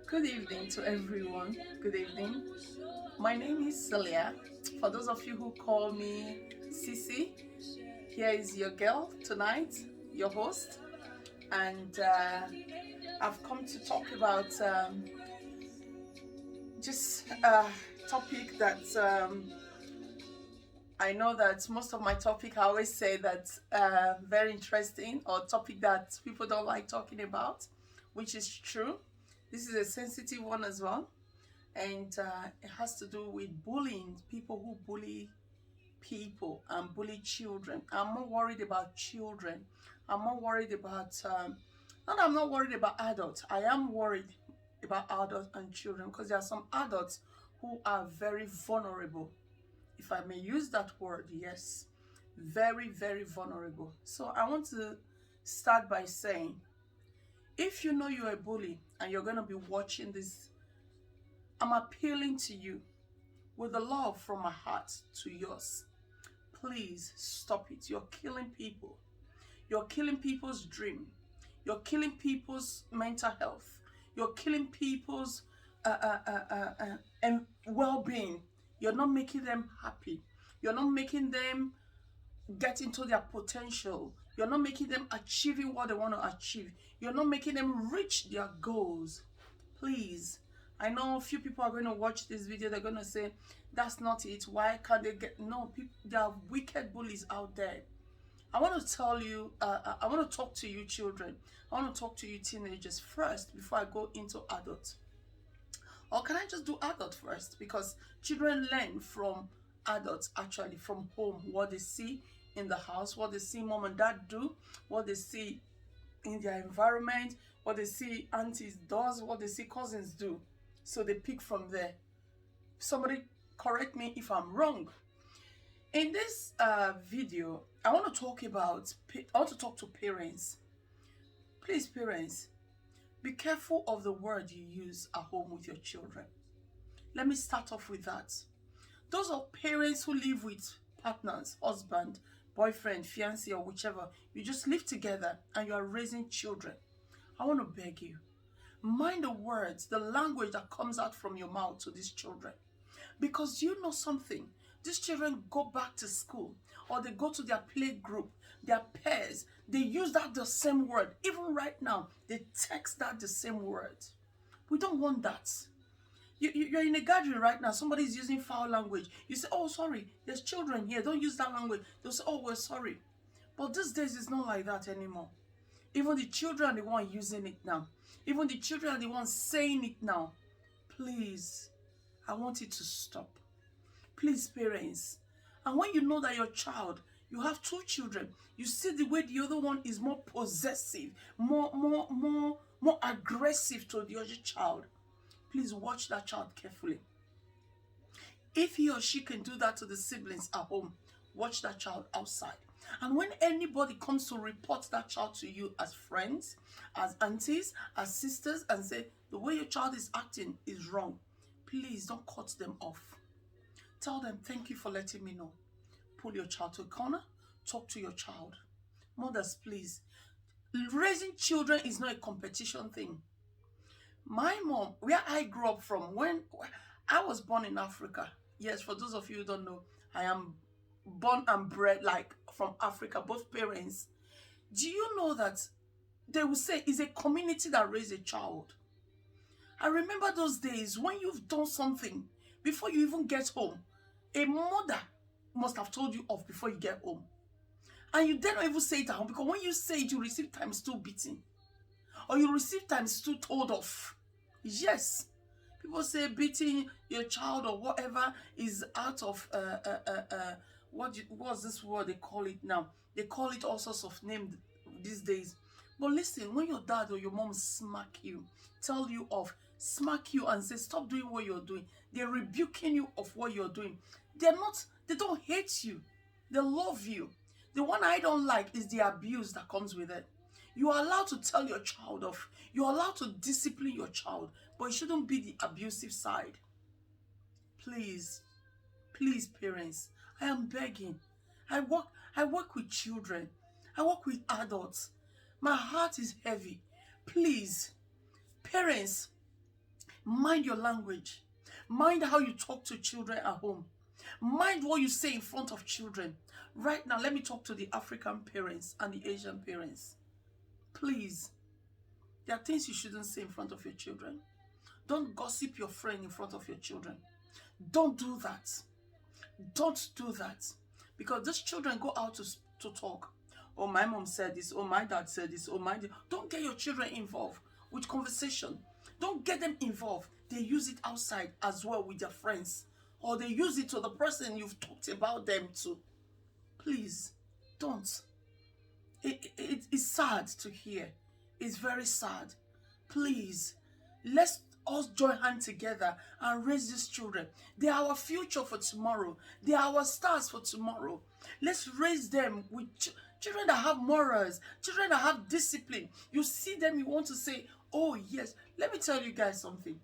Good evening to everyone. Good evening. My name is Celia. For those of you who call me Sisi, here is your girl tonight, your host, and I've come to talk about just a topic that I know that most of my topic I always say that very interesting or topic that people don't like talking about, which is true. This is a sensitive one as well, and it has to do with bullying, people who bully people and bully children. I'm more worried about children. I'm more worried about, not that I'm not worried about adults. I am worried about adults and children because there are some adults who are very vulnerable. If I may use that word, yes, very, very vulnerable. So I want to start by saying, if you know you're a bully and you're going to be watching this, I'm appealing to you with the love from my heart to yours. Please stop it. You're killing people. You're killing people's dream. You're killing people's mental health. You're killing people's well-being. You're not making them happy. You're not making them get into their potential. You're not making them achieving what they want to achieve. You're not making them reach their goals. Please. I know a few people are going to watch this video. They're going to say, that's not it. Why can't they get... No, people, there are wicked bullies out there. I want to tell you, I want to talk to you children. I want to talk to you teenagers first before I go into adults. Or can I just do adult first? Because children learn from adults, actually, from home, what they see in the house, what they see mom and dad do, what they see in their environment, what they see aunties does, what they see cousins do. So they pick from there. Somebody correct me if I'm wrong. In this video, I want to talk to parents. Please, parents, be careful of the word you use at home with your children. Let me start off with that. Those are parents who live with partners, husband, boyfriend, fiancé, or whichever. You just live together and you are raising children. I want to beg you, mind the words, the language that comes out from your mouth to these children. Because you know something, these children go back to school or they go to their play group, their peers, they use that the same word. Even right now, they text that the same word. We don't want that. You're in a gathering right now, somebody's using foul language. You say, oh, sorry, there's children here, don't use that language. They'll say, oh, we're sorry. But these days, it's not like that anymore. Even the children are the ones using it now. Even the children are the ones saying it now. Please, I want it to stop. Please, parents. And when you know that your child, you have two children, you see the way the other one is more possessive, more aggressive to the other child, please watch that child carefully. If he or she can do that to the siblings at home, watch that child outside. And when anybody comes to report that child to you as friends, as aunties, as sisters, and say, the way your child is acting is wrong, please don't cut them off. Tell them, thank you for letting me know. Pull your child to a corner, talk to your child. Mothers, please. Raising children is not a competition thing. My mom, where I grew up from, when I was born in Africa. Yes, for those of you who don't know, I am born and bred like from Africa, both parents. Do you know that they will say it's a community that raised a child? I remember those days when you've done something before you even get home. A mother must have told you off before you get home. And you dare not even say it at home, because when you say it, you receive times 2 beating. Or you receive times 2 told off. Yes. People say beating your child or whatever is out of, what's this word they call it now? They call it all sorts of names these days. But listen, when your dad or your mom smack you, tell you off, smack you and say, stop doing what you're doing, they're rebuking you of what you're doing. They don't hate you. They love you. The one I don't like is the abuse that comes with it. You are allowed to tell your child off. You're allowed to discipline your child, but it shouldn't be the abusive side. Please, please, parents, I am begging. I work with children. I work with adults. My heart is heavy. Please, parents, Mind your language. Mind how you talk to children at home. Mind what you say in front of children. Right now, let me talk to the African parents and the Asian parents. Please, there are things you shouldn't say in front of your children. Don't gossip your friend in front of your children. Don't do that. Don't do that. Because these children go out to talk. Oh, my mom said this. Oh, my dad said this. Oh, my dad. Don't get your children involved with conversation. Don't get them involved. They use it outside as well with their friends. Or they use it to the person you've talked about them to. Please, don't. It's sad to hear. It's very sad. Please, let's us join hands together and raise these children. They are our future for tomorrow. They are our stars for tomorrow. Let's raise them with children that have morals, children that have discipline. You see them, you want to say, oh yes. Let me tell you guys something.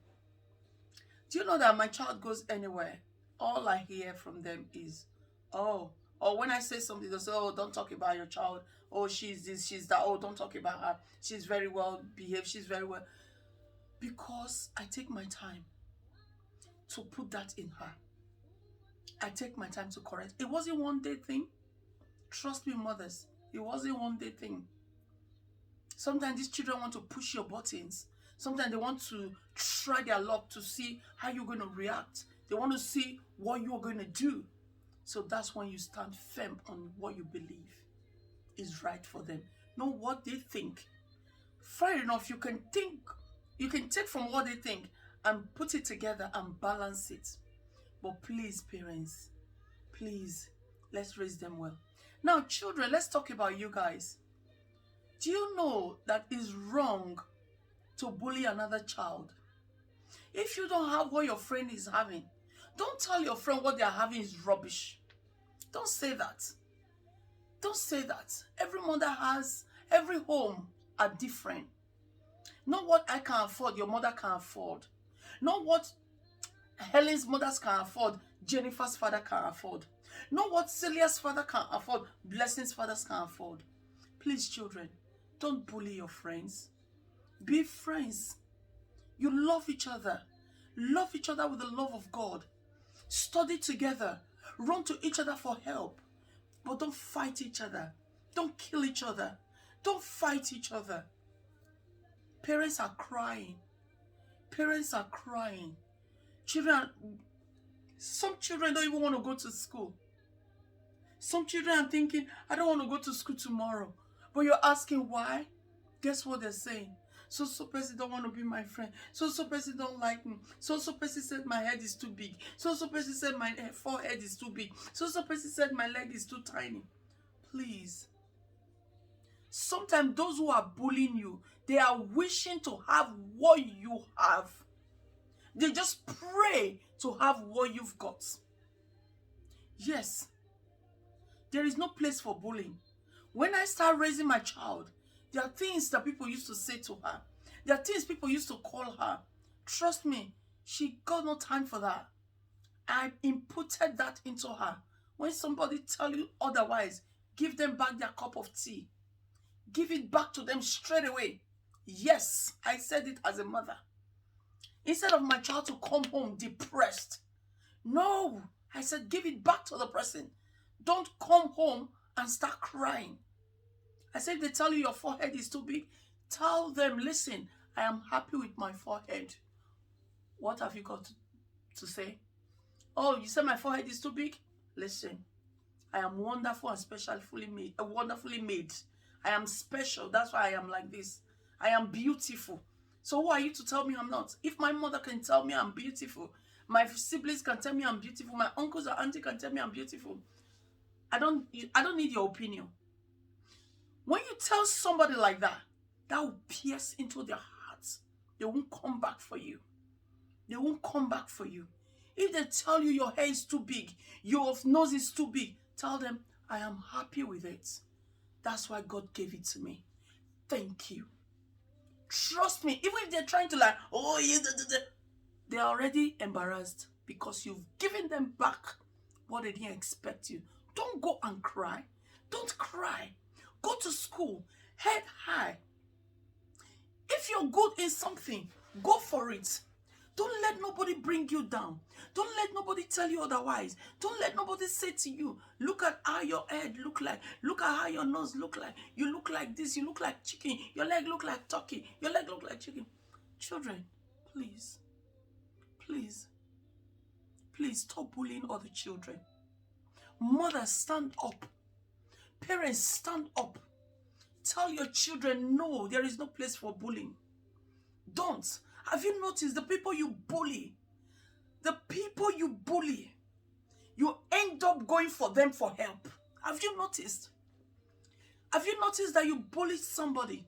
Do you know that my child goes anywhere, all I hear from them is, oh, or when I say something, they say, oh, don't talk about your child. Oh, she's this, she's that. Oh, don't talk about her. She's very well behaved. She's very well. Because I take my time to put that in her. I take my time to correct. It wasn't one day thing. Trust me, mothers. It wasn't one day thing. Sometimes these children want to push your buttons. Sometimes they want to try their luck to see how you're going to react. They want to see what you're going to do. So that's when you stand firm on what you believe is right for them. Know what they think. Fair enough, you can think, you can take from what they think and put it together and balance it. But please, parents, please, let's raise them well. Now, children, let's talk about you guys. Do you know that it's wrong to bully another child? If you don't have what your friend is having, don't tell your friend what they're having is rubbish. Don't say that. Don't say that. Every mother has, every home are different. Not what I can afford, your mother can afford. Not what Helen's mothers can afford, Jennifer's father can afford. Not what Celia's father can afford, Blessing's fathers can afford. Please, children, don't bully your friends. Be friends. You love each other. Love each other with the love of God. Study together. Run to each other for help. But don't fight each other. Don't kill each other. Don't fight each other. Parents are crying. Parents are crying. Some children don't even want to go to school. Some children are thinking, I don't want to go to school tomorrow. But you're asking why? Guess what they're saying? So person don't want to be my friend. So person don't like me. So person said my head is too big. So person said my forehead is too big. So person said my leg is too tiny. Please. Sometimes those who are bullying you, they are wishing to have what you have. They just pray to have what you've got. Yes. There is no place for bullying. When I start raising my child, there are things that people used to say to her. There are things people used to call her. Trust me, she got no time for that. I inputted that into her. When somebody tell you otherwise, give them back their cup of tea. Give it back to them straight away. Yes, I said it as a mother. Instead of my child to come home depressed. No, I said give it back to the person. Don't come home and start crying. I said if they tell you your forehead is too big, tell them, listen, I am happy with my forehead. What have you got to say? Oh, you said my forehead is too big? Listen, I am wonderful and wonderfully made. I am special. That's why I am like this. I am beautiful. So who are you to tell me I'm not? If my mother can tell me I'm beautiful, my siblings can tell me I'm beautiful, my uncles or auntie can tell me I'm beautiful, I don't need your opinion. When you tell somebody like that, that will pierce into their hearts. They won't come back for you. They won't come back for you. If they tell you your hair is too big, your nose is too big, tell them, I am happy with it. That's why God gave it to me. Thank you. Trust me, even if they're trying to like, oh, they're already embarrassed because you've given them back what they didn't expect you. Don't go and cry. Don't cry. Go to school, head high. If you're good in something, go for it. Don't let nobody bring you down. Don't let nobody tell you otherwise. Don't let nobody say to you, look at how your head look like. Look at how your nose look like. You look like this. You look like chicken. Your leg look like turkey. Your leg look like chicken. Children, please, please, please stop bullying other children. Mothers, stand up. Parents, stand up. Tell your children, no, there is no place for bullying. Don't. Have you noticed the people you bully? The people you bully, you end up going for them for help. Have you noticed? Have you noticed that you bullied somebody?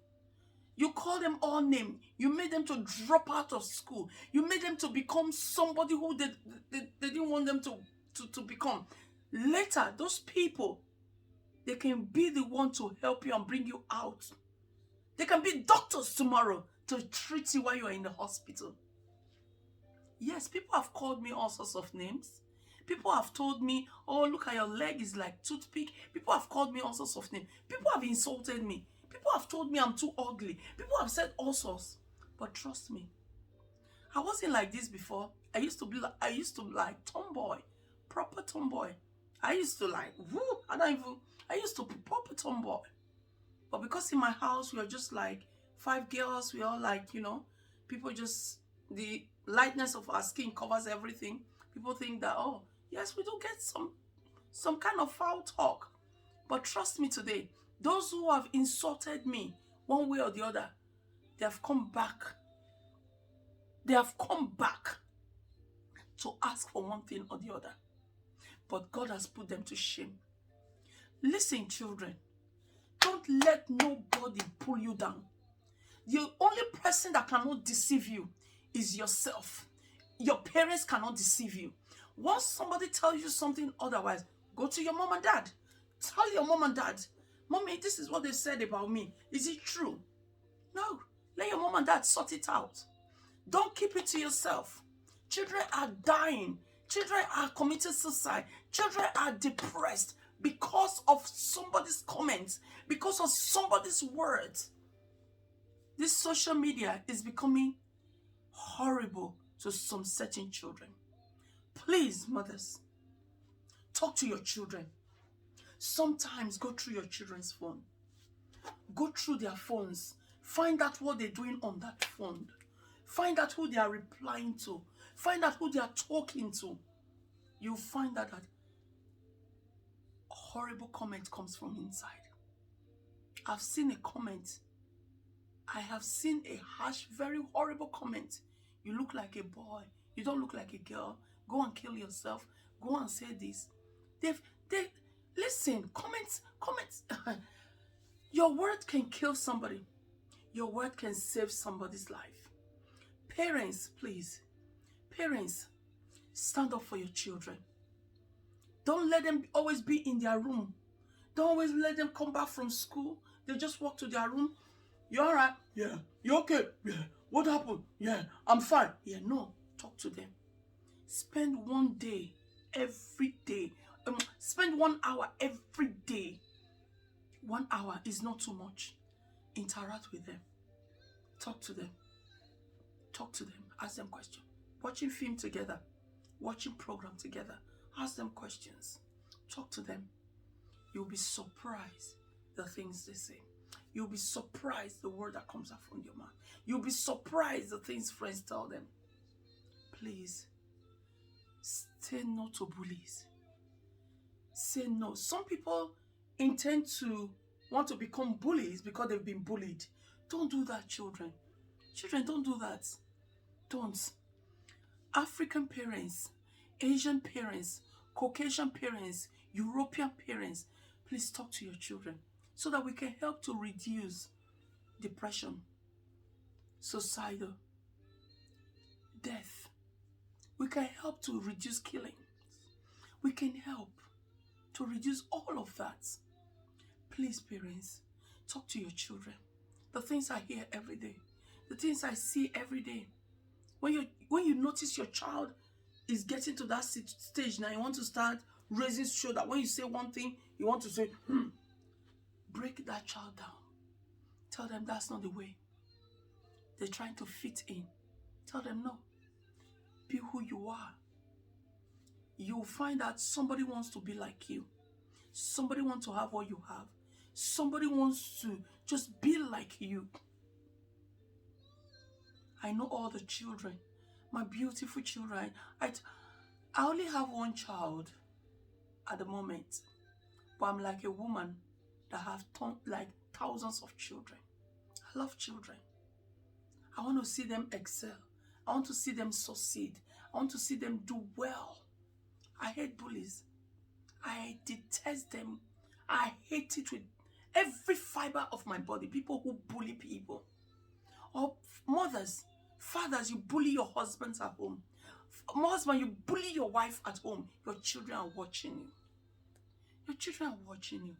You call them all names. You made them to drop out of school. You made them to become somebody who they didn't want them to become. Later, those people, they can be the one to help you and bring you out. They can be doctors tomorrow to treat you while you're in the hospital. Yes, people have called me all sorts of names. People have told me, oh, look at your leg is like toothpick. People have called me all sorts of names. People have insulted me. People have told me I'm too ugly. People have said all sorts. But trust me, I wasn't like this before. I used to be like tomboy, proper tomboy. I used to like, I used to be proper tomboy. But because in my house, we are just like 5 girls, we all like, people just, the lightness of our skin covers everything. People think that, oh, yes, we do get some kind of foul talk. But trust me today, those who have insulted me one way or the other, they have come back. They have come back to ask for one thing or the other. But God has put them to shame. Listen, children, don't let nobody pull you down. The only person that cannot deceive you is yourself. Your parents cannot deceive you. Once somebody tells you something otherwise, go to your mom and dad. Tell your mom and dad, Mommy, this is what they said about me. Is it true? No. Let your mom and dad sort it out. Don't keep it to yourself. Children are dying. Children are committing suicide. Children are depressed because of somebody's comments, because of somebody's words. This social media is becoming horrible to some certain children. Please, mothers, talk to your children. Sometimes go through your children's phone. Go through their phones. Find out what they're doing on that phone. Find out who they are replying to. Find out who they are talking to. You'll find out that a horrible comment comes from inside. I've seen a comment. I have seen a harsh, very horrible comment. You look like a boy. You don't look like a girl. Go and kill yourself. Go and say this. Listen, comments. Your word can kill somebody. Your word can save somebody's life. Parents, please. Parents, stand up for your children. Don't let them always be in their room. Don't always let them come back from school. They just walk to their room. You all right? Yeah. You okay? Yeah. What happened? Yeah. I'm fine. Yeah, no. Talk to them. Spend one day, every day. Spend 1 hour every day. 1 hour is not too much. Interact with them. Talk to them. Talk to them. Ask them questions. Watching film together. Watching program together. Ask them questions. Talk to them. You'll be surprised the things they say. You'll be surprised the word that comes out from your mouth. You'll be surprised the things friends tell them. Please, say no to bullies. Say no. Some people intend to want to become bullies because they've been bullied. Don't do that, children. Children, don't do that. Don't. African parents, Asian parents, Caucasian parents, European parents, please talk to your children so that we can help to reduce depression, suicidal, death. We can help to reduce killing. We can help to reduce all of that. Please, parents, talk to your children. The things I hear every day, the things I see every day. When you notice your child is getting to that stage now, you want to start raising shoulder. When you say one thing, you want to say, break that child down. Tell them that's not the way. They're trying to fit in. Tell them no. Be who you are. You'll find that somebody wants to be like you. Somebody wants to have what you have. Somebody wants to just be like you. I know all the children, my beautiful children. I only have one child at the moment, but I'm like a woman that have like thousands of children. I love children. I want to see them excel. I want to see them succeed. I want to see them do well. I hate bullies. I detest them. I hate it with every fiber of my body. People who bully people. Or mothers, fathers, you bully your husbands at home. Husband, you bully your wife at home. Your children are watching you. Your children are watching you.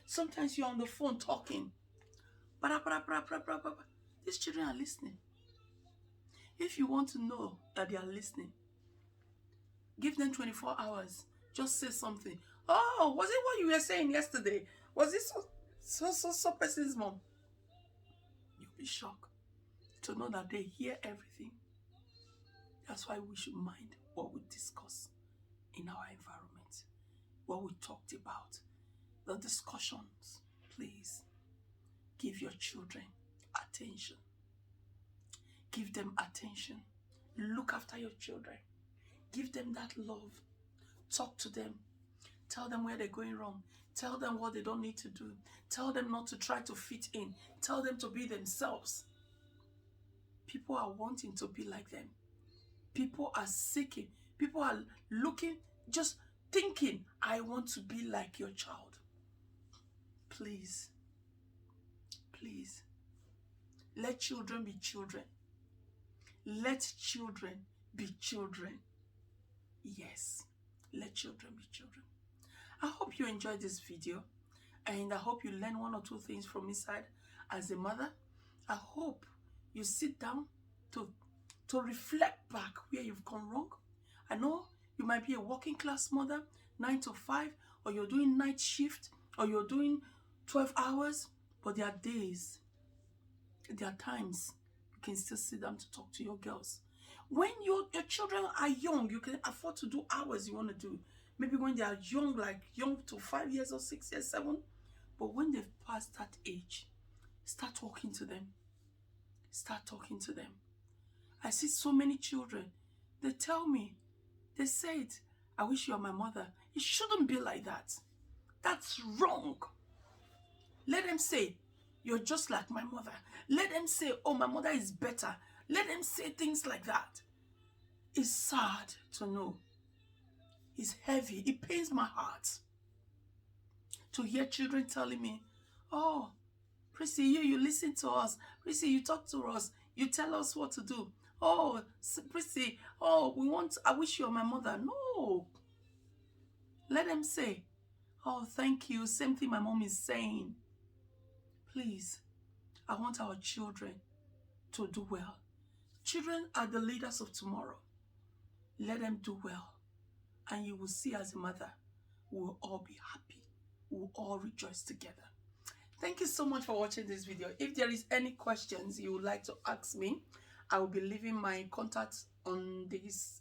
Sometimes you're on the phone talking. These children are listening. If you want to know that they are listening, give them 24 hours. Just say something. Oh, was it what you were saying yesterday? Was it so person's mom? You'll be shocked to know that they hear everything. That's why we should mind what we discuss in our environment, what we talked about, the discussions. Please give your children attention. Give them attention. Look after your children. Give them that love. Talk to them. Tell them where they're going wrong. Tell them what they don't need to do. Tell them not to try to fit in. Tell them to be themselves. People are wanting to be like them. People are seeking. People are looking, just thinking, I want to be like your child. Please, please, let children be children. Let children be children. Yes, let children be children. I hope you enjoyed this video, and I hope you learn one or two things from inside as a mother. I hope you sit down to reflect back where you've gone wrong. I know you might be a working class mother, 9 to 5, or you're doing night shift, or you're doing 12 hours, but there are days, there are times you can still sit down to talk to your girls. When your children are young, you can afford to do hours you want to do. Maybe when they are young, like young to 5 years or 6 years, 7. But when they've passed that age, start talking to them. Start talking to them. I see so many children. They tell me, they say it, I wish you were my mother. It shouldn't be like that. That's wrong. Let them say, you're just like my mother. Let them say, oh, my mother is better. Let them say things like that. It's sad to know. It's heavy. It pains my heart to hear children telling me, oh, Prissy, you listen to us. Prissy, you talk to us. You tell us what to do. Oh, Prissy, oh, I wish you were my mother. No. Let them say, oh, thank you. Same thing my mom is saying. Please, I want our children to do well. Children are the leaders of tomorrow. Let them do well. And you will see as a mother, we will all be happy. We will all rejoice together. Thank you so much for watching this video. If there is any questions you would like to ask me, I will be leaving my contacts on this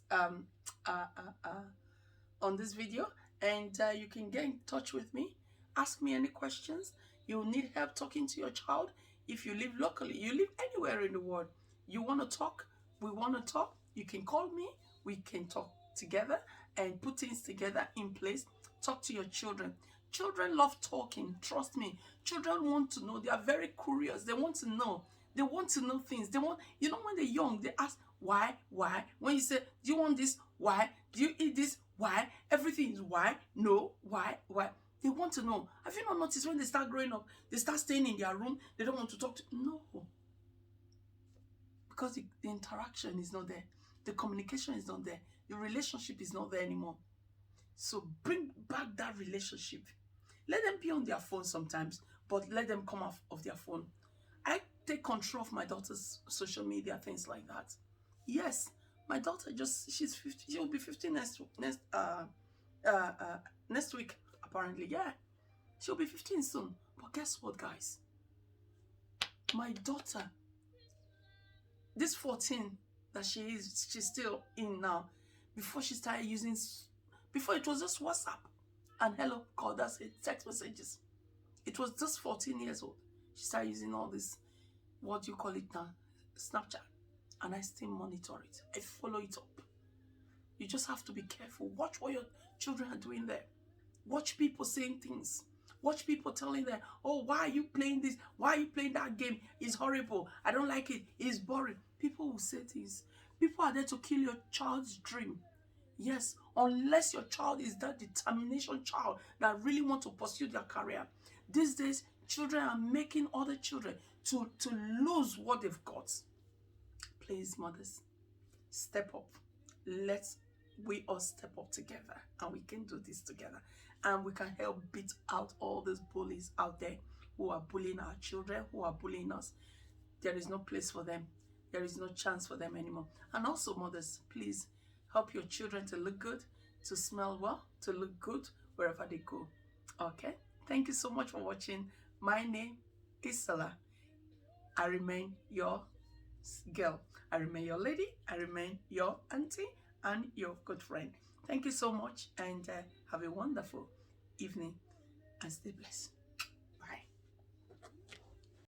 video, and you can get in touch with me. Ask me any questions. You need help talking to your child. If you live locally, you live anywhere in the world, you want to talk, we want to talk, you can call me. We can talk together and put things together in place. Talk to your children. Children love talking. Trust me. Children want to know. They are very curious. They want to know. They want to know things. They want, you know, when they're young, they ask, why? When you say, do you want this? Why? Do you eat this? Why? Everything is why? No. Why? They want to know. Have you not noticed when they start growing up, they start staying in their room, they don't want to talk to? No. Because the interaction is not there. The communication is not there. The relationship is not there anymore. So bring back that relationship. Let them be on their phone sometimes, but let them come off of their phone. I take control of my daughter's social media, things like that. Yes, my daughter she's 50. She'll be 15 next week, apparently. Yeah, she'll be 15 soon. But guess what, guys? My daughter, this 14, that she's still in now. Before she started using, before it was just WhatsApp and hello, God, that's it, text messages. It was just 14 years old. She started using all this, what do you call it now? Snapchat. And I still monitor it. I follow it up. You just have to be careful. Watch what your children are doing there. Watch people saying things. Watch people telling them, oh, why are you playing this? Why are you playing that game? It's horrible. I don't like it. It's boring. People will say things. People are there to kill your child's dream. Yes, unless your child is that determination child that really want to pursue their career. These days, children are making other children to lose what they've got. Please, mothers, step up. Let's we all step up together, and we can do this together, and we can help beat out all these bullies out there who are bullying our children, who are bullying us. There is no place for them. There is no chance for them anymore. And also, mothers, please help your children to look good, to smell well, to look good wherever they go. Okay, thank you so much for watching. My name is Salah. I remain your girl. I remain your lady. I remain your auntie and your good friend. Thank you so much, and have a wonderful evening and stay blessed.